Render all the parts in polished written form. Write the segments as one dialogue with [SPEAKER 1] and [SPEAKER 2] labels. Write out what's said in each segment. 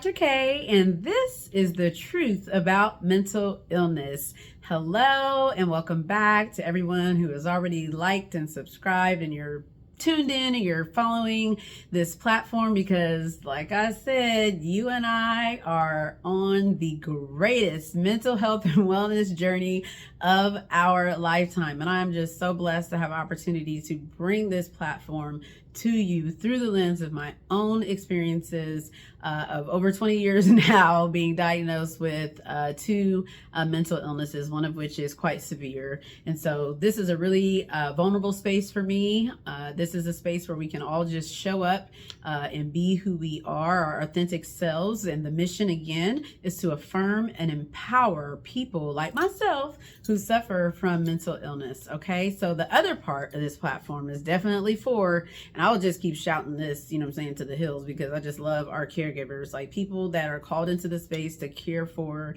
[SPEAKER 1] Dr. K, and this is the truth about mental illness. Hello, and welcome back to everyone who has already liked and subscribed, and you're tuned in and you're following this platform because, like I said, you and I are on the greatest mental health and wellness journey of our lifetime. And I'm just so blessed to have opportunity to bring this platform to you through the lens of my own experiences of over 20 years now being diagnosed with two mental illnesses, one of which is quite severe. And so this is a really vulnerable space for me. This is a space where we can all just show up and be who we are, our authentic selves. And the mission, again, is to affirm and empower people like myself who suffer from mental illness. Okay, so the other part of this platform is definitely for, and I'll just keep shouting this, you know what I'm saying, to the hills, because I just love our caregivers, like people that are called into the space to care for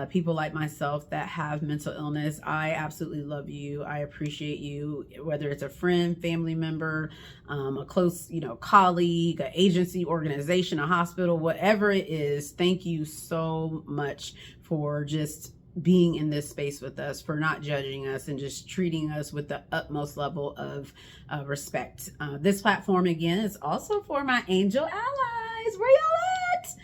[SPEAKER 1] people like myself that have mental illness. I absolutely love you. I appreciate you, whether it's a friend, family member, a close, colleague, an agency, organization, a hospital, whatever it is. Thank you so much for just being in this space with us, for not judging us and just treating us with the utmost level of respect. This platform, again, is also for my angel allies. Where y'all at?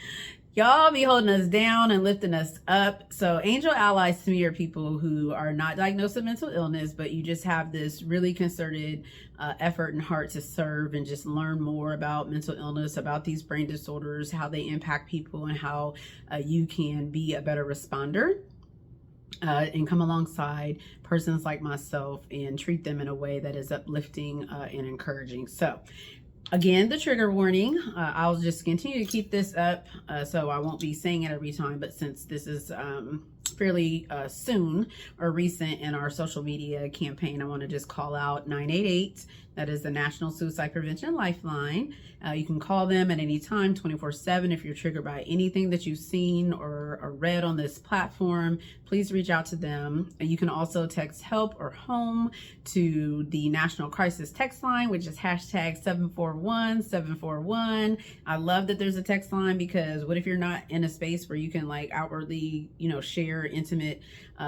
[SPEAKER 1] Y'all be holding us down and lifting us up. So angel allies to me are people who are not diagnosed with mental illness, but you just have this really concerted effort and heart to serve and just learn more about mental illness, about these brain disorders, how they impact people, and how you can be a better responder. And come alongside persons like myself and treat them in a way that is uplifting and encouraging. So again, the trigger warning, I'll just continue to keep this up, so I won't be saying it every time, but since this is fairly soon or recent in our social media campaign, I want to just call out 988. That is the National Suicide Prevention Lifeline. You can call them at any time, 24/7. If you're triggered by anything that you've seen or read on this platform, please reach out to them. And you can also text help or home to the National Crisis Text Line, which is hashtag 741-741. I love that there's a text line, because what if you're not in a space where you can outwardly, share intimate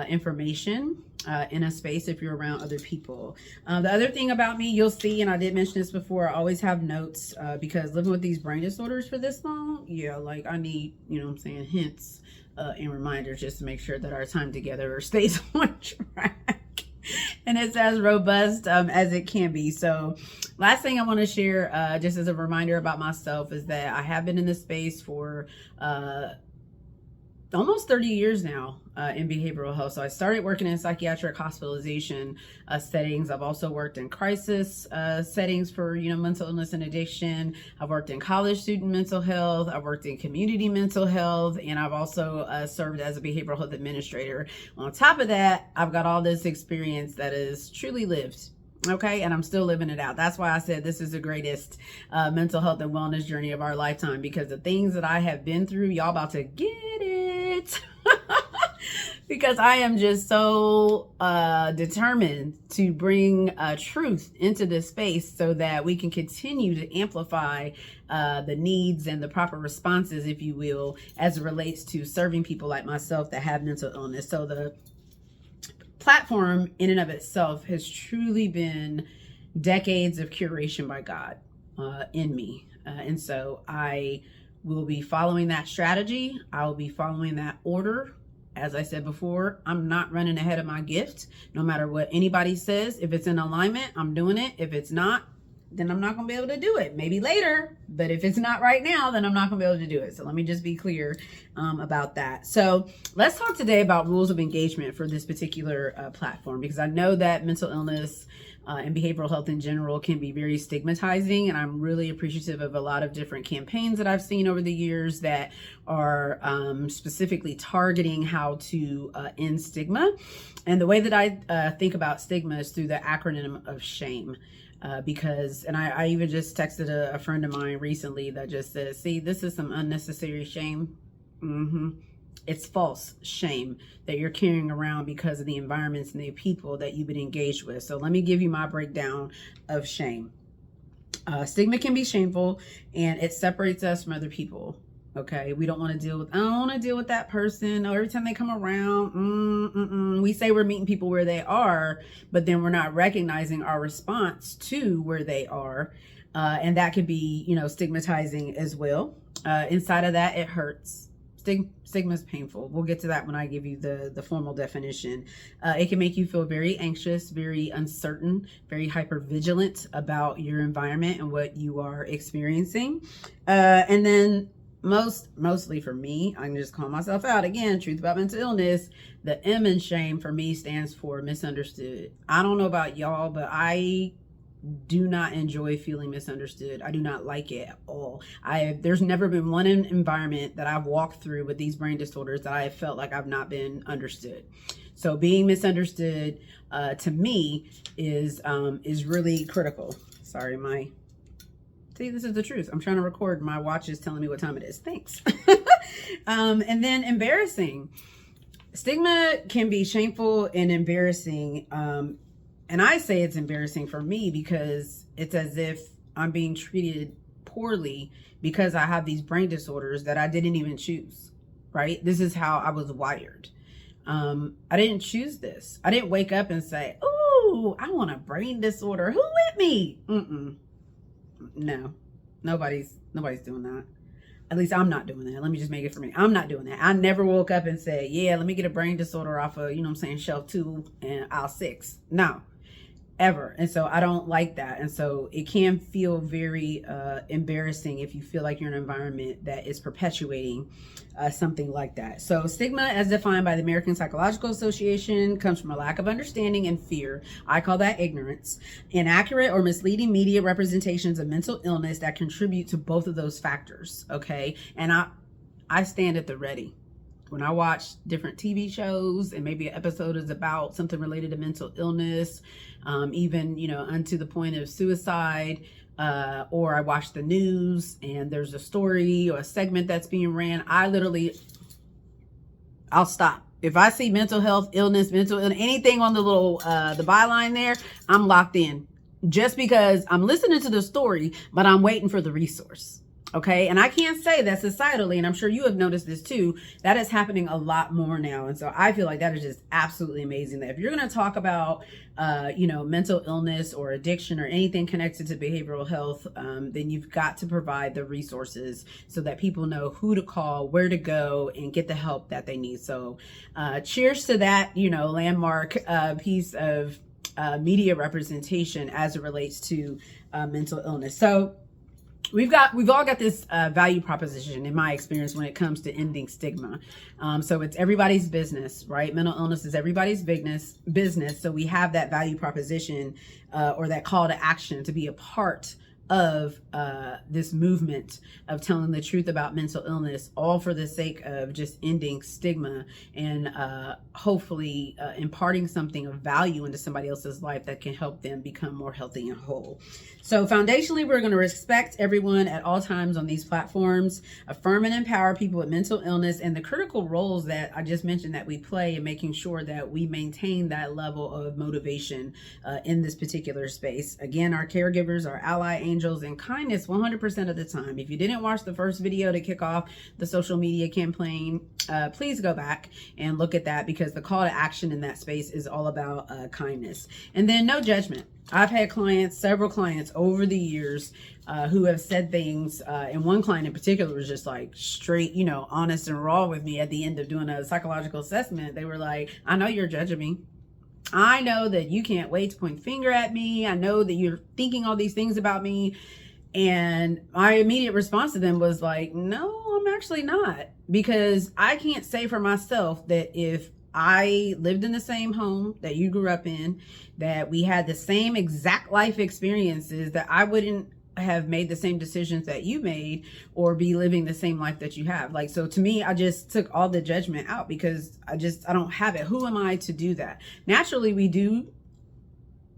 [SPEAKER 1] information in a space if you're around other people. The other thing about me, you'll see, and I did mention this before, I always have notes because living with these brain disorders for this long, I need, hints and reminders just to make sure that our time together stays on track and it's as robust as it can be. So last thing I want to share, just as a reminder about myself, is that I have been in this space for almost 30 years now in behavioral health. So I started working in psychiatric hospitalization settings. I've also worked in crisis settings for, mental illness and addiction. I've worked in college student mental health. I've worked in community mental health. And I've also served as a behavioral health administrator. On top of that, I've got all this experience that is truly lived. Okay, and I'm still living it out. That's why I said this is the greatest mental health and wellness journey of our lifetime, because the things that I have been through, y'all about to get it. Because I am just so determined to bring truth into this space so that we can continue to amplify the needs and the proper responses, if you will, as it relates to serving people like myself that have mental illness. So the platform in and of itself has truly been decades of curation by God in me. And so I will be following that strategy. I will be following that order. As I said before, I'm not running ahead of my gift, no matter what anybody says. If it's in alignment, I'm doing it. If it's not, then I'm not going to be able to do it. Maybe later, but if it's not right now, then I'm not going to be able to do it. So let me just be clear about that. So let's talk today about rules of engagement for this particular platform, because I know that mental illness and behavioral health in general can be very stigmatizing. And I'm really appreciative of a lot of different campaigns that I've seen over the years that are specifically targeting how to end stigma. And the way that I think about stigma is through the acronym of shame. Because, and I even just texted a friend of mine recently that just says, see, this is some unnecessary shame. It's false shame that you're carrying around because of the environments and the people that you've been engaged with. So let me give you my breakdown of shame. Stigma can be shameful, and it separates us from other people. Okay, we don't want to deal with, I don't want to deal with that person. Or every time they come around, we say we're meeting people where they are, but then we're not recognizing our response to where they are. And that could be, stigmatizing as well. Inside of that, it hurts. Stigma is painful. We'll get to that when I give you the formal definition. It can make you feel very anxious, very uncertain, very hypervigilant about your environment and what you are experiencing. And then mostly for me, I can just call myself out again, truth about mental illness. The M in shame for me stands for misunderstood. I don't know about y'all, but I do not enjoy feeling misunderstood. I do not like it at all. There's never been one environment that I've walked through with these brain disorders that I have felt like I've not been understood. So being misunderstood to me is really critical. Sorry, see, this is the truth. I'm trying to record. My watch is telling me what time it is. Thanks. And then embarrassing. Stigma can be shameful and embarrassing. And I say it's embarrassing for me because it's as if I'm being treated poorly because I have these brain disorders that I didn't even choose, right? This is how I was wired. I didn't choose this. I didn't wake up and say, "Ooh, I want a brain disorder. Who with me?" No, nobody's doing that. At least I'm not doing that. Let me just make it for me. I'm not doing that. I never woke up and said, "Yeah, let me get a brain disorder off of, shelf 2 and aisle 6. No, ever. And so I don't like that. And so it can feel very embarrassing if you feel like you're in an environment that is perpetuating something like that. So stigma, as defined by the American Psychological Association, comes from a lack of understanding and fear. I call that ignorance. Inaccurate or misleading media representations of mental illness that contribute to both of those factors. Okay. And I stand at the ready. When I watch different TV shows and maybe an episode is about something related to mental illness, even, unto the point of suicide, or I watch the news and there's a story or a segment that's being ran, I'll stop. If I see mental health, illness, anything on the little, the byline there, I'm locked in just because I'm listening to the story, but I'm waiting for the resource. Okay. And I can't say that societally, and I'm sure you have noticed this too, that is happening a lot more now. And so I feel like that is just absolutely amazing that if you're going to talk about, mental illness or addiction or anything connected to behavioral health, then you've got to provide the resources so that people know who to call, where to go, and get the help that they need. So cheers to that, landmark piece of media representation as it relates to mental illness. So we've all got this value proposition, in my experience, when it comes to ending stigma. So it's everybody's business, right? Mental illness is everybody's business. So we have that value proposition or that call to action to be a part of this movement of telling the truth about mental illness, all for the sake of just ending stigma and hopefully imparting something of value into somebody else's life that can help them become more healthy and whole. So foundationally, we're going to respect everyone at all times on these platforms, affirm and empower people with mental illness, and the critical roles that I just mentioned that we play in making sure that we maintain that level of motivation in this particular space. Again, our caregivers, our ally angels, and kindness 100% of the time. If you didn't watch the first video to kick off the social media campaign, please go back and look at that, because the call to action in that space is all about kindness. And then no judgment. I've had several clients over the years who have said things, and one client in particular was just like straight, honest and raw with me at the end of doing a psychological assessment. They were like, "I know you're judging me. I know that you can't wait to point the finger at me. I know that you're thinking all these things about me." And my immediate response to them was like, "No, I'm actually not, because I can't say for myself that if I lived in the same home that you grew up in, that we had the same exact life experiences, that I wouldn't have made the same decisions that you made or be living the same life that you have." Like, so to me, I just took all the judgment out, because I don't have it. Who am I to do that? Naturally, we do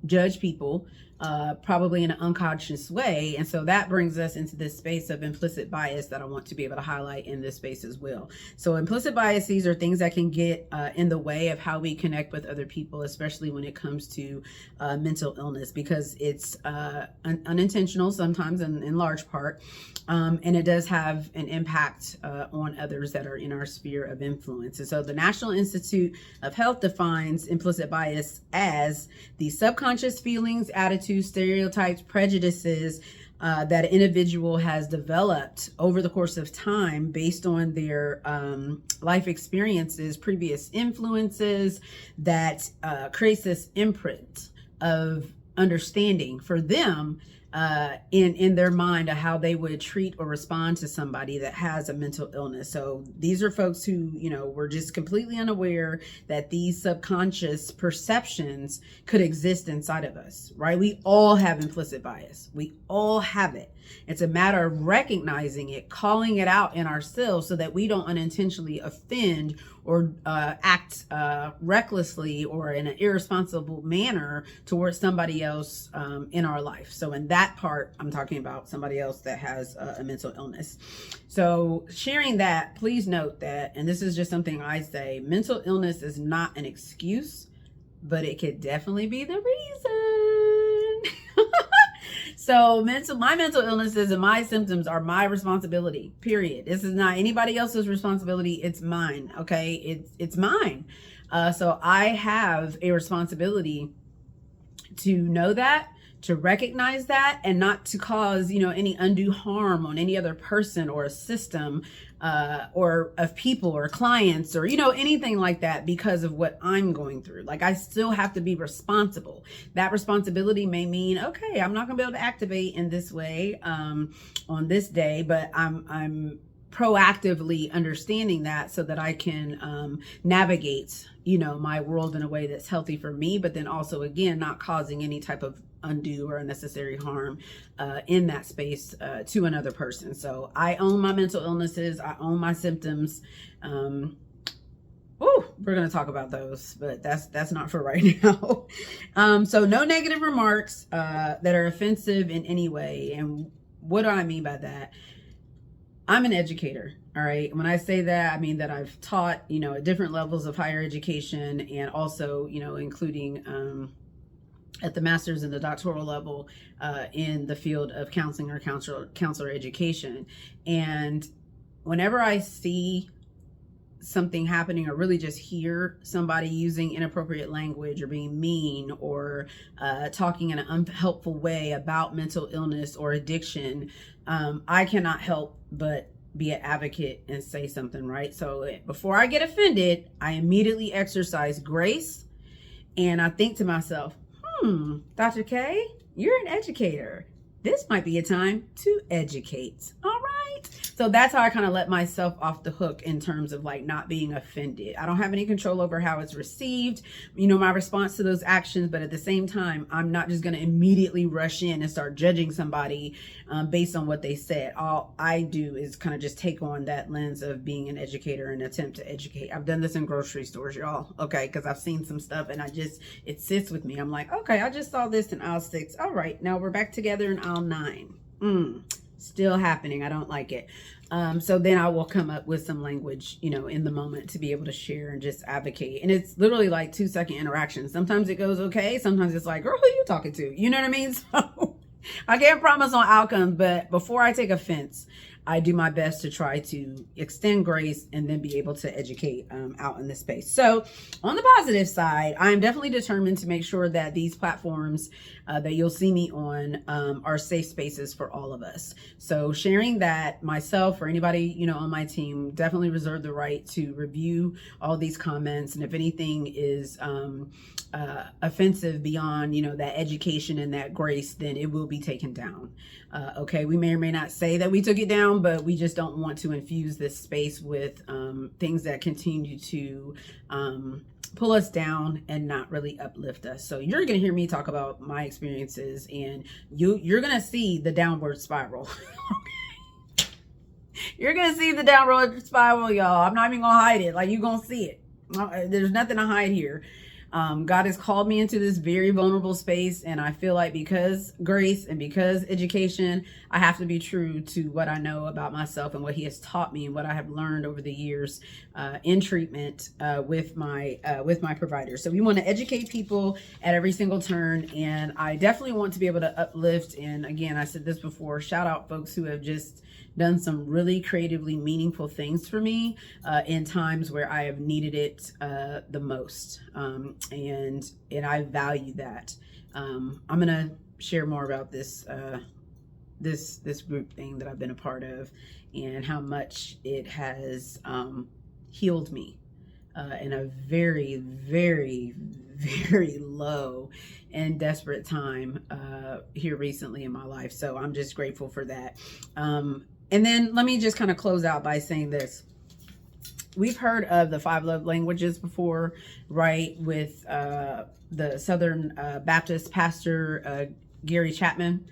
[SPEAKER 1] judge people probably in an unconscious way. And so that brings us into this space of implicit bias that I want to be able to highlight in this space as well. So implicit biases are things that can get in the way of how we connect with other people, especially when it comes to mental illness, because it's unintentional sometimes in large part. And it does have an impact on others that are in our sphere of influence. And so the National Institute of Health defines implicit bias as the subconscious feelings, attitudes, stereotypes, prejudices that an individual has developed over the course of time based on their life experiences, previous influences, that creates this imprint of understanding for them in their mind of how they would treat or respond to somebody that has a mental illness. So these are folks who, were just completely unaware that these subconscious perceptions could exist inside of us, right? We all have implicit bias. We all have it. It's a matter of recognizing it, calling it out in ourselves so that we don't unintentionally offend or act recklessly or in an irresponsible manner towards somebody else in our life. So in that part, I'm talking about somebody else that has a mental illness. So sharing that, please note that, and this is just something I say, mental illness is not an excuse, but it could definitely be the reason. So my mental illnesses and my symptoms are my responsibility, period. This is not anybody else's responsibility. It's mine. Okay. It's mine. So I have a responsibility to know that, to recognize that, and not to cause, any undue harm on any other person or a system, or of people or clients or, anything like that because of what I'm going through. Like, I still have to be responsible. That responsibility may mean, okay, I'm not gonna be able to activate in this way, on this day, but I'm proactively understanding that so that I can navigate, my world in a way that's healthy for me, but then also, again, not causing any type of undue or unnecessary harm in that space to another person. So I own my mental illnesses. I own my symptoms. We're going to talk about those, but that's not for right now. So no negative remarks that are offensive in any way. And what do I mean by that? I'm an educator. All right. When I say that, I mean that I've taught, at different levels of higher education, and also, including at the master's and the doctoral level in the field of counseling or counselor education. And whenever I see something happening or really just hear somebody using inappropriate language or being mean or talking in an unhelpful way about mental illness or addiction, I cannot help but be an advocate and say something, right? So before I get offended, I immediately exercise grace, and I think to myself, Dr. K, you're an educator. This might be a time to educate. All right. So that's how I kind of let myself off the hook in terms of like not being offended. I don't have any control over how it's received, my response to those actions. But at the same time, I'm not just going to immediately rush in and start judging somebody based on what they said. All I do is kind of just take on that lens of being an educator and attempt to educate. I've done this in grocery stores, y'all. Okay. Because I've seen some stuff and it sits with me. I'm like, okay, I just saw this in aisle 6. All right. Now we're back together in aisle 9. Still happening. I don't like it. So then I will come up with some language, in the moment to be able to share and just advocate. And it's literally like 2-second interactions. Sometimes it goes okay. Sometimes it's like, girl, who are you talking to? You know what I mean? So I can't promise on outcomes, but before I take offense, I do my best to try to extend grace and then be able to educate out in this space. So on the positive side, I'm definitely determined to make sure that these platforms that you'll see me on are safe spaces for all of us. So sharing that, myself or anybody, on my team, definitely reserve the right to review all these comments. And if anything is offensive beyond, that education and that grace, then it will be taken down. Okay, we may or may not say that we took it down, but we just don't want to infuse this space with things that continue to pull us down and not really uplift us. So you're going to hear me talk about my experiences, and you're going to see the downward spiral. You're going to see the downward spiral, y'all. I'm not even going to hide it. Like, you're going to see it. There's nothing to hide here. God has called me into this very vulnerable space, and I feel like because grace and because education, I have to be true to what I know about myself and what he has taught me and what I have learned over the years in treatment with my provider. So we want to educate people at every single turn, and I definitely want to be able to uplift. And again, I said this before, shout out folks who have just done some really creatively meaningful things for me in times where I have needed it the most, and I value that. I'm gonna share more about this this group thing that I've been a part of and how much it has healed me in a very, very, very low and desperate time here recently in my life. So I'm just grateful for that. And then let me just kind of close out by saying this. We've heard of the 5 love languages before, right? With the Southern Baptist pastor, Gary Chapman.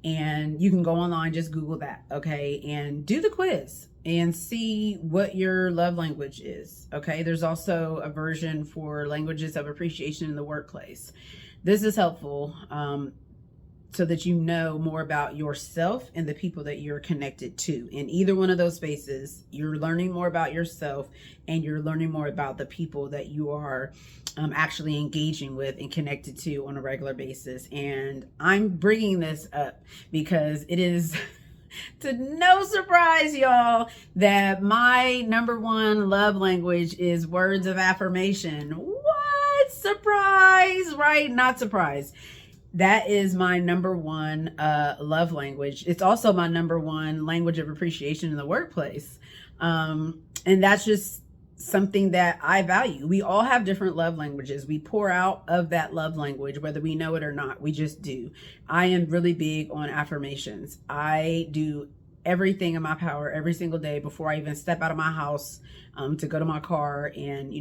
[SPEAKER 1] And you can go online, just Google that, okay? And do the quiz and see what your love language is, okay? There's also a version for languages of appreciation in the workplace. This is helpful so that you know more about yourself and the people that you're connected to. In either one of those spaces, you're learning more about yourself and you're learning more about the people that you are actually engaging with and connected to on a regular basis. And I'm bringing this up because it is to no surprise, y'all, that my number 1 love language is words of affirmation. What? Surprise, right? Not surprised. That is my number 1 love language. It's also my number 1 language of appreciation in the workplace. And that's just something that I value. We all have different love languages. We pour out of that love language, whether we know it or not. We just do. I am really big on affirmations. I do everything in my power every single day before I even step out of my house to go to my car and,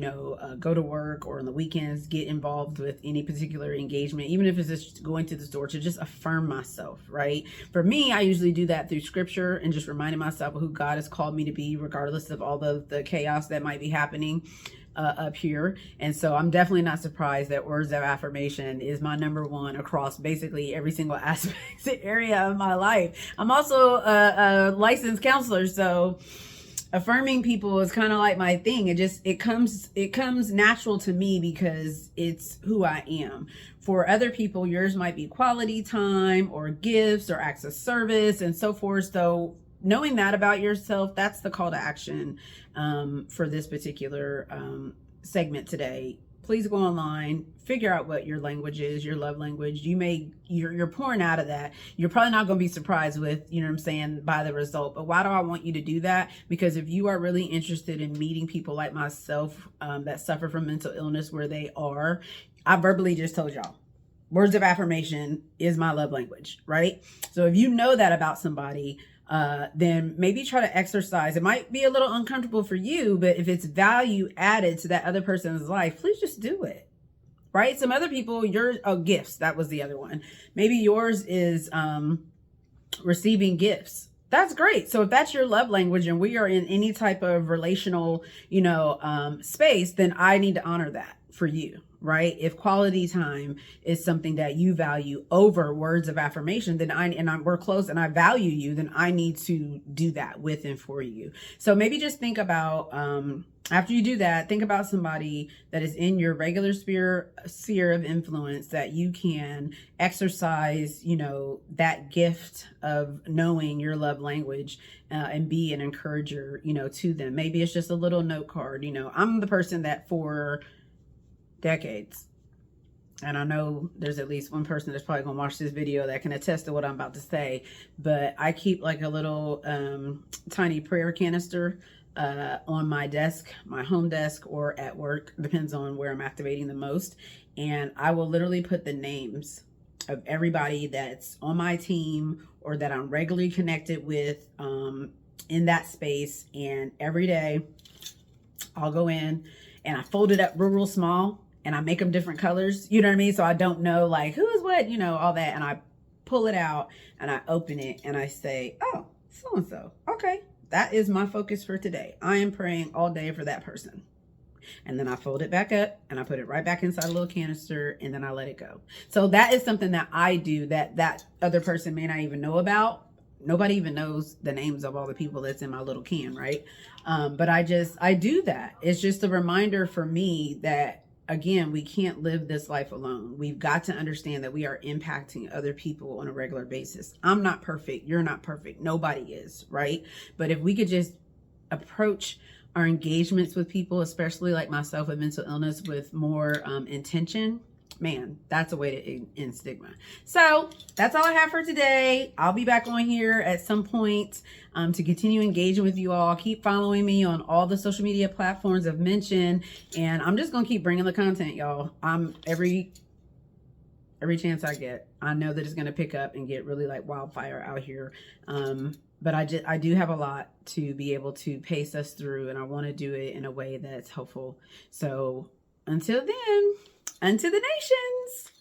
[SPEAKER 1] go to work, or on the weekends, get involved with any particular engagement, even if it's just going to the store, to just affirm myself, right? For me, I usually do that through scripture and just reminding myself of who God has called me to be, regardless of all the chaos that might be happening up here. And so I'm definitely not surprised that words of affirmation is my number 1 across basically every single aspect area of my life. I'm also a licensed counselor, so affirming people is kind of like my thing. It comes natural to me because it's who I am. For other people, yours might be quality time or gifts or acts of service and so forth. So knowing that about yourself, that's the call to action for this particular segment today. Please go online, figure out what your language is, your love language. You're pouring out of that. You're probably not going to be surprised with, by the result. But why do I want you to do that? Because if you are really interested in meeting people like myself that suffer from mental illness where they are, I verbally just told y'all, words of affirmation is my love language, right? So if you know that about somebody, then maybe try to exercise. It might be a little uncomfortable for you, but if it's value added to that other person's life, please just do it, right? Some other people, gifts, that was the other one. Maybe yours is receiving gifts. That's great. So if that's your love language and we are in any type of relational, space, then I need to honor that for you, right? If quality time is something that you value over words of affirmation, then we're close and I value you, then I need to do that with and for you. So maybe just think about, after you do that, think about somebody that is in your regular sphere of influence that you can exercise, that gift of knowing your love language and be an encourager, to them. Maybe it's just a little note card. I'm the person that for decades, and I know there's at least one person that's probably gonna watch this video that can attest to what I'm about to say, but I keep like a little tiny prayer canister on my desk, my home desk, or at work, depends on where I'm activating the most. And I will literally put the names of everybody that's on my team or that I'm regularly connected with in that space. And every day I'll go in and I fold it up real small and I make them different colors. You know what I mean? So I don't know like who is what, all that. And I pull it out and I open it and I say, oh, so-and-so. Okay. That is my focus for today. I am praying all day for that person. and then I fold it back up and I put it right back inside a little canister, and then I let it go. So that is something that I do that other person may not even know about. Nobody even knows the names of all the people that's in my little can, right? But I do that. It's just a reminder for me that, again, we can't live this life alone. We've got to understand that we are impacting other people on a regular basis. I'm not perfect. You're not perfect. Nobody is, right? But if we could just approach our engagements with people, especially like myself with mental illness, with more intention, man, that's a way to end stigma. So that's all I have for today. I'll be back on here at some point to continue engaging with you all. Keep following me on all the social media platforms I've mentioned, and I'm just gonna keep bringing the content, y'all. Every chance I get, I know that it's gonna pick up and get really like wildfire out here. But I do have a lot to be able to pace us through, and I want to do it in a way that's helpful. So until then, unto the nations.